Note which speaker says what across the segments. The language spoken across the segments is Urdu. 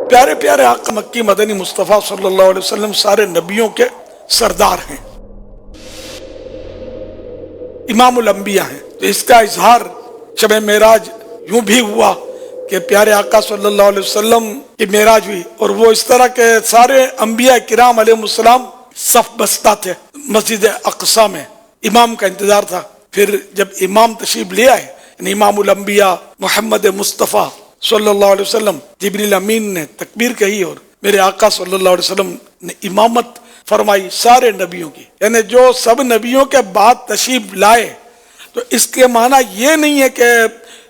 Speaker 1: پیارے پیارے آقا مکی مدنی مصطفیٰ صلی اللہ علیہ وسلم سارے نبیوں کے سردار ہیں، امام الانبیاء ہیں۔ تو اس کا اظہار شب معراج یوں بھی ہوا کہ پیارے آقا صلی اللہ علیہ وسلم کی معراج ہوئی، اور وہ اس طرح کے سارے انبیاء کرام علیہ السلام صف بستہ تھے مسجد اقصی میں، امام کا انتظار تھا۔ پھر جب امام تشریف لے آئے، یعنی امام الانبیاء محمد مصطفیٰ صلی اللہ علیہ وسلم، جبریل امین نے تکبیر کہی اور میرے آقا صلی اللہ علیہ وسلم نے امامت فرمائی سارے نبیوں کی، یعنی جو سب نبیوں کے بعد تشریف لائے۔ تو اس کے معنی یہ نہیں ہے کہ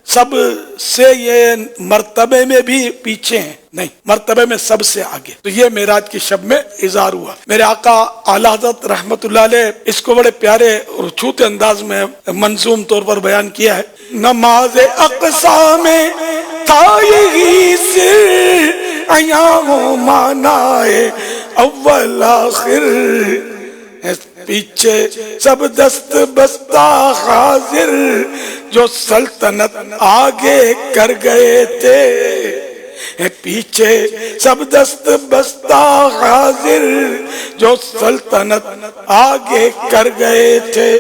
Speaker 1: سب سے یہ مرتبے میں بھی پیچھے ہیں، نہیں، مرتبے میں سب سے آگے۔ تو یہ معراج کی شب میں اظہار ہوا۔ میرے آقا اعلیٰ حضرت رحمت اللہ علیہ اس کو بڑے پیارے اور چھوٹے انداز میں منظوم طور پر بیان کیا ہے۔ نماز اقصی میں تھا یہی سر، ایام معنائے اول آخر، پیچھے سب دست بستہ حاضر، جو سلطنت آگے کر گئے تھے، پیچھے سب دست بستہ حاضر، جو سلطنت آگے کر گئے تھے۔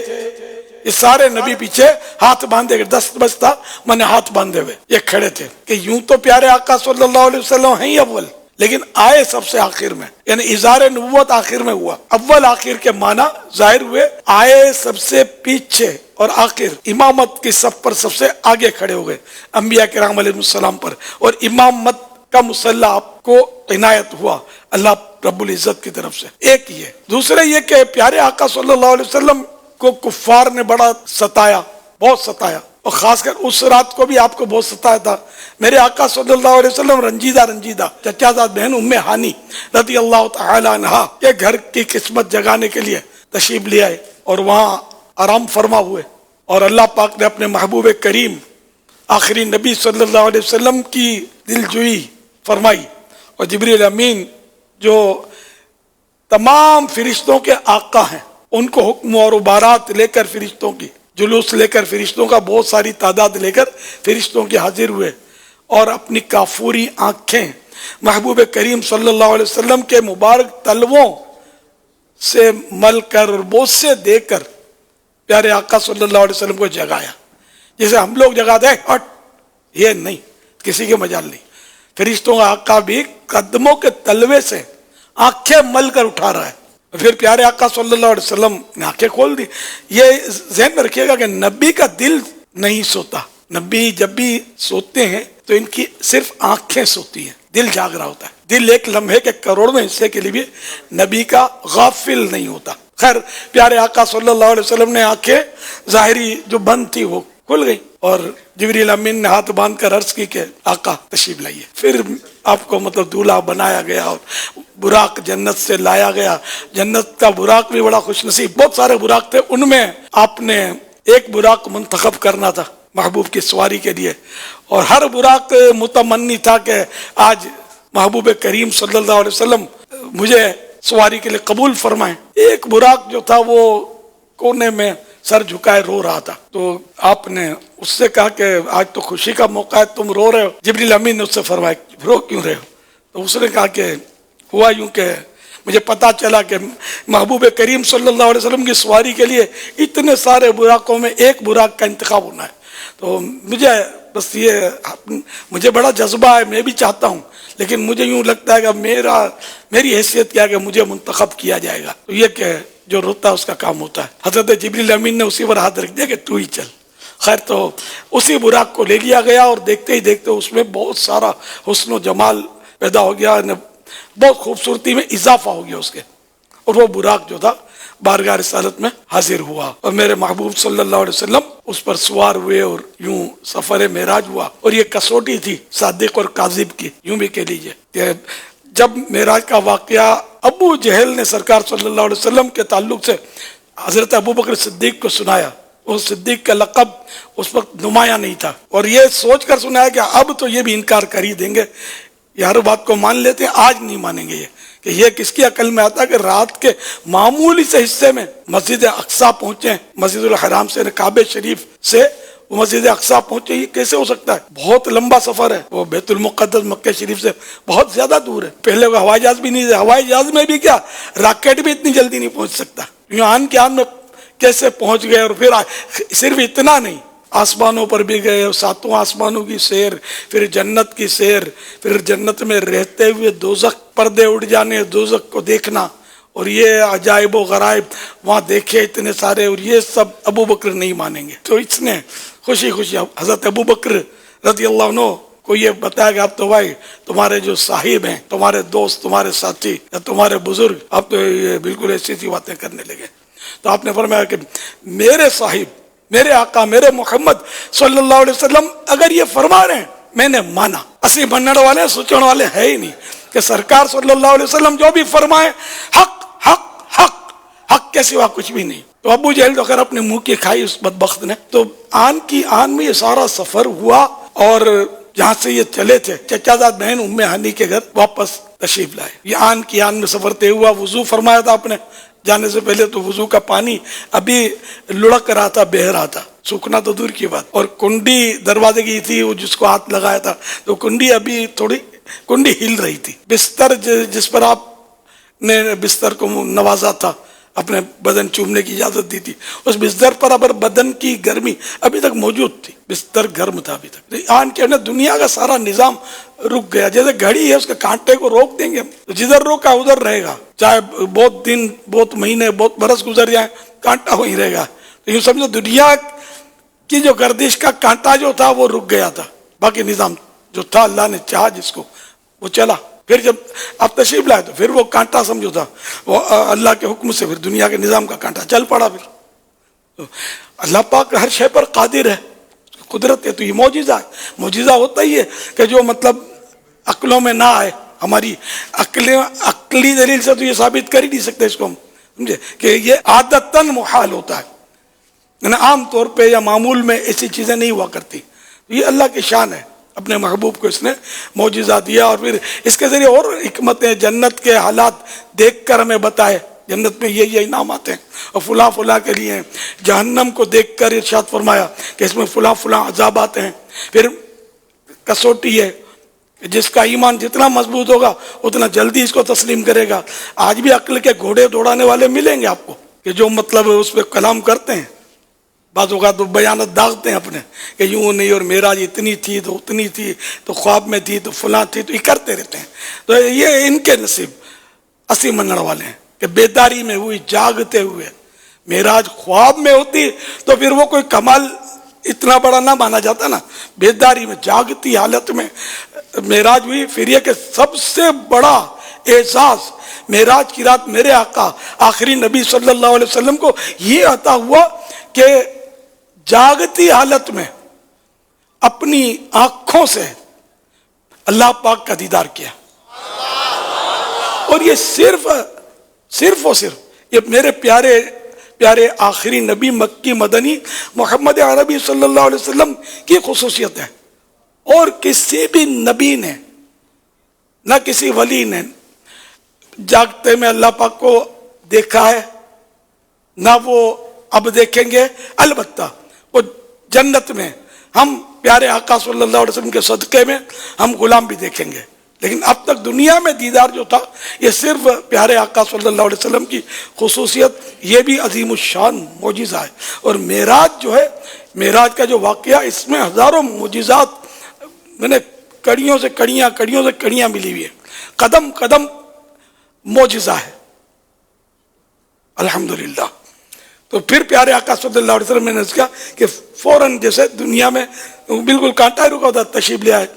Speaker 1: یہ سارے نبی پیچھے ہاتھ باندھے گئے، دست بستہ مانے ہاتھ باندھے ہوئے یہ کھڑے تھے کہ یوں تو پیارے آقا صلی اللہ علیہ وسلم ہیں ہی اول، لیکن آئے سب سے آخر میں، یعنی اظہار نبوت آخر میں ہوا۔ اول آخر کے معنی ظاہر ہوئے، آئے سب سے پیچھے اور آخر امامت کی صف پر سب سے آگے کھڑے ہو گئے انبیاء کرام علیہ السلام پر، اور امامت کا مسلح آپ کو عنایت ہوا اللہ رب العزت کی طرف سے۔ ایک یہ، دوسرے یہ کہ پیارے آقا صلی اللہ علیہ وسلم کو کفار نے بڑا ستایا، بہت ستایا، اور خاص کر اس رات کو بھی آپ کو بہت ستایا تھا۔ میرے آقا صلی اللہ علیہ وسلم رنجیدہ چچا زاد بہن ام ہانی رضی اللہ تعالی عنہا کے گھر کی قسمت جگانے کے لیے تشریف لے آئے اور وہاں آرام فرما ہوئے، اور اللہ پاک نے اپنے محبوب کریم آخری نبی صلی اللہ علیہ وسلم کی دلجوئی فرمائی، اور جبریل امین جو تمام فرشتوں کے آقا ہیں، ان کو حکم اور عبارات لے کر فرشتوں کی جلوس لے کر، فرشتوں کا بہت ساری تعداد لے کر فرشتوں کے حاضر ہوئے، اور اپنی کافوری آنکھیں محبوب کریم صلی اللہ علیہ وسلم کے مبارک تلووں سے مل کر اور بوسے دے کر پیارے آقا صلی اللہ علیہ وسلم کو جگایا، جسے ہم لوگ جگاتے ہیں ہٹ، یہ نہیں، کسی کے مجال نہیں۔ فرشتوں کا آقا بھی قدموں کے تلوے سے آنکھیں مل کر اٹھا رہا ہے، پھر پیارے آقا صلی اللہ علیہ وسلم نے آنکھیں کھول دی۔ یہ ذہن میں رکھیے گا کہ نبی کا دل نہیں سوتا، نبی جب بھی سوتے ہیں تو ان کی صرف آنکھیں سوتی ہیں، دل جاگ رہا ہوتا ہے۔ دل ایک لمحے کے کروڑویں حصے کے لیے بھی نبی کا غافل نہیں ہوتا۔ خیر، پیارے آقا صلی اللہ علیہ وسلم نے آنکھیں ظاہری جو بند تھی وہ کھل گئی، اور جبریل امین نے ہاتھ باندھ کر عرض کی کہ آقا تشریف لائیے۔ پھر آپ کو دولہا بنایا گیا اور براق جنت سے لایا گیا۔ جنت کا براق بھی بڑا خوش نصیب، بہت سارے براق تھے، ان میں آپ نے ایک براق منتخب کرنا تھا محبوب کی سواری کے لیے، اور ہر براق متمنی تھا کہ آج محبوب کریم صلی اللہ علیہ وسلم مجھے سواری کے لیے قبول فرمائیں۔ ایک براق جو تھا وہ کونے میں سر جھکائے رو رہا تھا، تو آپ نے اس سے کہا کہ آج تو خوشی کا موقع ہے، تم رو رہے ہو۔ جبریل امین نے اس سے فرمایا رو کیوں رہے ہو؟ تو اس نے کہا کہ ہوا یوں کہ مجھے پتا چلا کہ محبوب کریم صلی اللہ علیہ وسلم کی سواری کے لیے اتنے سارے براقوں میں ایک براق کا انتخاب ہونا ہے، تو مجھے بڑا جذبہ ہے، میں بھی چاہتا ہوں، لیکن مجھے یوں لگتا ہے کہ میری حیثیت کیا ہے کہ مجھے منتخب کیا جائے گا۔ تو یہ کہ جو روتا ہے اس کا کام ہوتا ہے۔ حضرت جبریل امین نے اسی پر ہاتھ رکھ دیا کہ تو ہی چل۔ خیر، تو اسی براق کو لے لیا گیا، اور دیکھتے ہی دیکھتے اس میں بہت سارا حسن و جمال پیدا ہو گیا، بہت خوبصورتی میں اضافہ ہو گیا اس کے، اور وہ براق جو تھا بارگاہ رسالت میں حاضر ہوا، اور میرے محبوب صلی اللہ علیہ وسلم اس پر سوار ہوئے، اور یوں سفر معراج ہوا۔ اور یہ کسوٹی تھی صادق اور کاذب کی، یوں بھی کہہ لیجئے کہ جب معراج کا واقعہ ابو جہل نے سرکار صلی اللہ علیہ وسلم کے تعلق سے حضرت ابوبکر صدیق کو سنایا، اس صدیق کا لقب اس وقت نمایاں نہیں تھا، اور یہ سوچ کر سنایا کہ اب تو یہ بھی انکار کر ہی دیں گے، یہ ہر بات کو مان لیتے ہیں، آج نہیں مانیں گے۔ یہ کہ یہ کس کی عقل میں آتا کہ رات کے معمولی سے حصے میں مسجد اقصی پہنچے، مسجد الحرام سے، کعبہ شریف سے وہ مسجد اقصی پہنچے، یہ کیسے ہو سکتا ہے؟ بہت لمبا سفر ہے، وہ بیت المقدس مکہ شریف سے بہت زیادہ دور ہے۔ پہلے وہ ہوائی جہاز بھی نہیں تھے، ہوائی جہاز میں بھی کیا، راکٹ بھی اتنی جلدی نہیں پہنچ سکتا، آن کے آن میں کیسے پہنچ گئے۔ اور پھر صرف اتنا نہیں، آسمانوں پر بھی گئے، ساتوں آسمانوں کی سیر، پھر جنت کی سیر، پھر جنت میں رہتے ہوئے دوزخ، پردے اڑ جانے، دوزخ کو دیکھنا، اور یہ عجائب و غرائب وہاں دیکھے اتنے سارے، اور یہ سب ابو بکر نہیں مانیں گے۔ تو اس نے خوشی خوشی حضرت ابو بکر رضی اللہ عنہ کو یہ بتایا کہ اب تو بھائی تمہارے جو صاحب ہیں، تمہارے دوست، تمہارے ساتھی یا تمہارے بزرگ، اب تو یہ بالکل ایسی سی باتیں کرنے لگے۔ تو آپ نے فرمایا کہ میرے صاحب، میرے آقا، میرے محمد صلی اللہ علیہ وسلم اگر یہ فرما رہے ہیں، میں نے مانا۔ اسی منن والے سوچنے والے ہے ہی نہیں کہ سرکار صلی اللہ علیہ وسلم جو بھی فرمائے حق حق حق، حق کے سوا کچھ بھی نہیں۔ تو ابو جہل تو خیر اپنے منہ کی کھائی اس بدبخت نے۔ تو آن کی آن میں یہ سارا سفر ہوا، اور جہاں سے یہ چلے تھے چچا زاد بہن ام ہانی کے گھر واپس تشریف لائے۔ یہ آن کی آن میں سفر طے ہوا۔ وضو فرمایا تھا آپ نے جانے سے پہلے، تو وضو کا پانی ابھی لڑک رہا تھا، بہہ رہا تھا، سوکھنا تو دور کی بات۔ اور کنڈی دروازے کی تھی، وہ جس کو ہاتھ لگایا تھا تو کنڈی ابھی تھوڑی کنڈی ہل رہی تھی۔ بستر جس پر آپ نے بستر کو نوازا تھا، اپنے بدن چومنے کی اجازت دی تھی، اس بستر پر اب بدن کی گرمی ابھی تک موجود تھی، بستر گرم تھا ابھی تک۔ آن کے دنیا کا سارا نظام رک گیا، جیسے گھڑی ہے اس کے کانٹے کو روک دیں گے تو جدھر روکا ادھر رہے گا، چاہے بہت دن، بہت مہینے، بہت برس گزر جائیں، کانٹا وہیں رہے گا۔ تو یوں سمجھو دنیا کی جو گردش کا کانٹا جو تھا وہ رک گیا تھا، باقی نظام جو تھا اللہ نے چاہا جس کو وہ چلا۔ پھر جب آپ تشریف لائے تو پھر وہ کانٹا سمجھو تھا، وہ اللہ کے حکم سے پھر دنیا کے نظام کا کانٹا چل پڑا۔ پھر اللہ پاک ہر شے پر قادر ہے، قدرت ہے، تو یہ معجزہ ہے۔ معجزہ ہوتا ہی ہے کہ جو مطلب عقلوں میں نہ آئے، ہماری عقلی دلیل سے تو یہ ثابت کر ہی نہیں سکتے اس کو ہم، سمجھے کہ یہ عادتاً محال ہوتا ہے، یعنی عام طور پہ یا معمول میں ایسی چیزیں نہیں ہوا کرتی۔ یہ اللہ کی شان ہے، اپنے محبوب کو اس نے معجزہ دیا، اور پھر اس کے ذریعے اور حکمتیں، جنت کے حالات دیکھ کر ہمیں بتائے، جنت میں یہ انعامات ہیں اور فلاں فلاں کے لیے ہیں۔ جہنم کو دیکھ کر ارشاد فرمایا کہ اس میں فلاں فلاں عذابات ہیں۔ پھر کسوٹی ہے، جس کا ایمان جتنا مضبوط ہوگا اتنا جلدی اس کو تسلیم کرے گا۔ آج بھی عقل کے گھوڑے دوڑانے والے ملیں گے آپ کو کہ جو مطلب اس پہ کلام کرتے ہیں، بعض اوقات تو بیانات داغتے ہیں اپنے کہ یوں نہیں، اور معراج اتنی تھی تو اتنی تھی، تو خواب میں تھی تو فلاں تھی، تو یہ کرتے رہتے ہیں۔ تو یہ ان کے نصیب اسی منن والے ہیں کہ بیداری میں ہوئی، جاگتے ہوئے۔ معراج خواب میں ہوتی تو پھر وہ کوئی کمال اتنا بڑا نہ مانا جاتا نا، بیداری میں جاگتی حالت میں معراج ہوئی۔ پھر یہ کہ سب سے بڑا اعزاز معراج کی رات میرے آقا آخری نبی صلی اللہ علیہ وسلم کو یہ عطا ہوا کہ جاگتی حالت میں اپنی آنکھوں سے اللہ پاک کا دیدار کیا، اور یہ صرف اور صرف یہ میرے پیارے آخری نبی مکی مدنی محمد عربی صلی اللہ علیہ وسلم کی خصوصیت ہے، اور کسی بھی نبی نے، نہ کسی ولی نے جاگتے میں اللہ پاک کو دیکھا ہے، نہ وہ اب دیکھیں گے۔ البتہ وہ جنت میں ہم پیارے آقا صلی اللہ علیہ وسلم کے صدقے میں ہم غلام بھی دیکھیں گے، لیکن اب تک دنیا میں دیدار جو تھا یہ صرف پیارے آقا صلی اللہ علیہ وسلم کی خصوصیت، یہ بھی عظیم الشان معجزہ ہے۔ اور معراج جو ہے، معراج کا جو واقعہ، اس میں ہزاروں معجزات، میں نے کڑیوں سے کڑیاں ملی ہوئی ہیں، قدم قدم معجزہ ہے الحمدللہ۔ تو پھر پیارے آقا صلی اللہ علیہ وسلم نے کہا کہ فوراً جیسے دنیا میں بالکل کانٹا رکا ہوتا تشریف لے آئے۔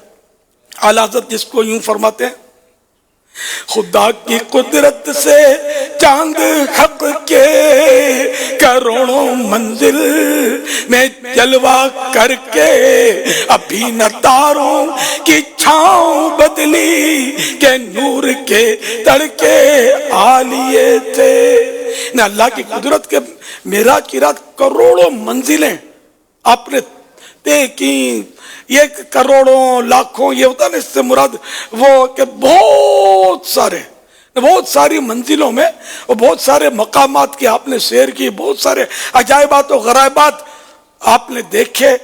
Speaker 1: اعلیٰ حضرت جس کو یوں فرماتے ہیں، خدا کی قدرت سے چاند حق کے کروڑوں منزل میں جلوہ کر کے ابھی نہ تاروں کی چھاؤں بدلی کہ نور کے تڑکے عالیے تھے۔ نہ اللہ کی قدرت کے معراج کی رات کروڑوں منزلیں آپ نے طے کی۔ یہ کروڑوں لاکھوں یہ ہوتا نا، اس سے مراد وہ کہ بہت ساری منزلوں میں اور بہت سارے مقامات کی آپ نے سیر کی، بہت سارے عجائبات و غرائبات آپ نے دیکھے۔